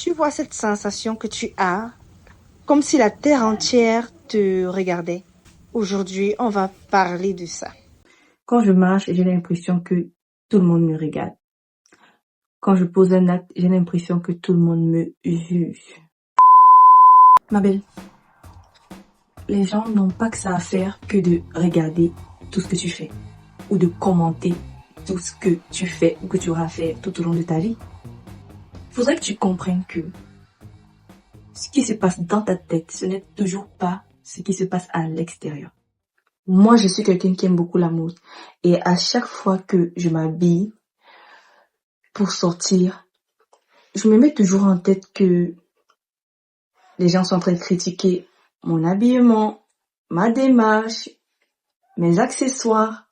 Tu vois cette sensation que tu as, comme si la terre entière te regardait. Aujourd'hui, on va parler de ça. Quand je marche, j'ai l'impression que tout le monde me regarde. Quand je pose un acte, j'ai l'impression que tout le monde me juge. Ma belle, les gens n'ont pas que ça à faire que de regarder tout ce que tu fais ou de commenter tout ce que tu fais ou que tu auras fait tout au long de ta vie. Il faudrait que tu comprennes que ce qui se passe dans ta tête, ce n'est toujours pas ce qui se passe à l'extérieur. Moi, je suis quelqu'un qui aime beaucoup la mode. Et à chaque fois que je m'habille pour sortir, je me mets toujours en tête que les gens sont en train de critiquer mon habillement, ma démarche, mes accessoires.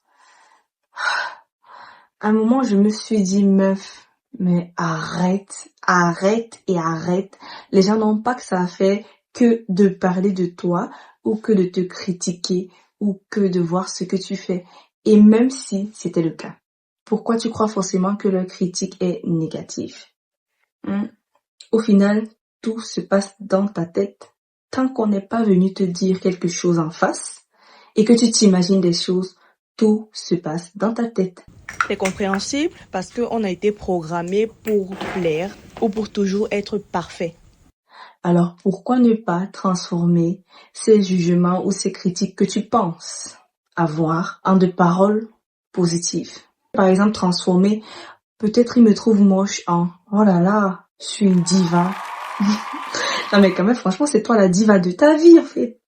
À un moment, je me suis dit, meuf, mais arrête. Les gens n'ont pas que ça à faire que de parler de toi ou que de te critiquer ou que de voir ce que tu fais. Et même si c'était le cas, pourquoi tu crois forcément que leur critique est négative? Au final, tout se passe dans ta tête. Tant qu'on n'est pas venu te dire quelque chose en face et que tu t'imagines des choses, tout se passe dans ta tête. C'est compréhensible parce qu'on a été programmé pour plaire ou pour toujours être parfait. Alors pourquoi ne pas transformer ces jugements ou ces critiques que tu penses avoir en de paroles positives? Par exemple, transformer, peut-être il me trouve moche en « oh là là, je suis une diva ». Non mais quand même, franchement, c'est toi la diva de ta vie en fait.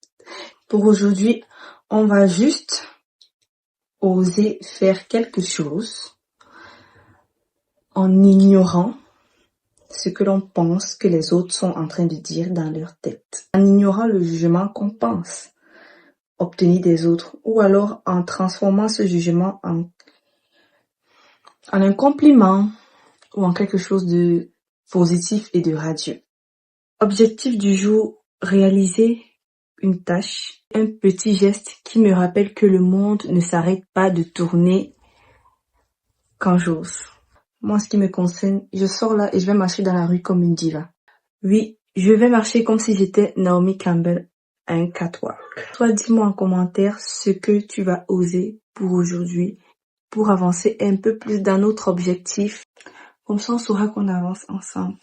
Pour aujourd'hui, on va juste oser faire quelque chose en ignorant ce que l'on pense que les autres sont en train de dire dans leur tête. En ignorant le jugement qu'on pense obtenir des autres ou alors en transformant ce jugement en un compliment ou en quelque chose de positif et de radieux. Objectif du jour, réaliser une tâche, un petit geste qui me rappelle que le monde ne s'arrête pas de tourner quand j'ose. Moi, en ce qui me concerne, je sors là et je vais marcher dans la rue comme une diva. Oui, je vais marcher comme si j'étais Naomi Campbell à un catwalk. Toi, dis-moi en commentaire ce que tu vas oser pour aujourd'hui, pour avancer un peu plus dans notre objectif. Comme ça, on saura qu'on avance ensemble.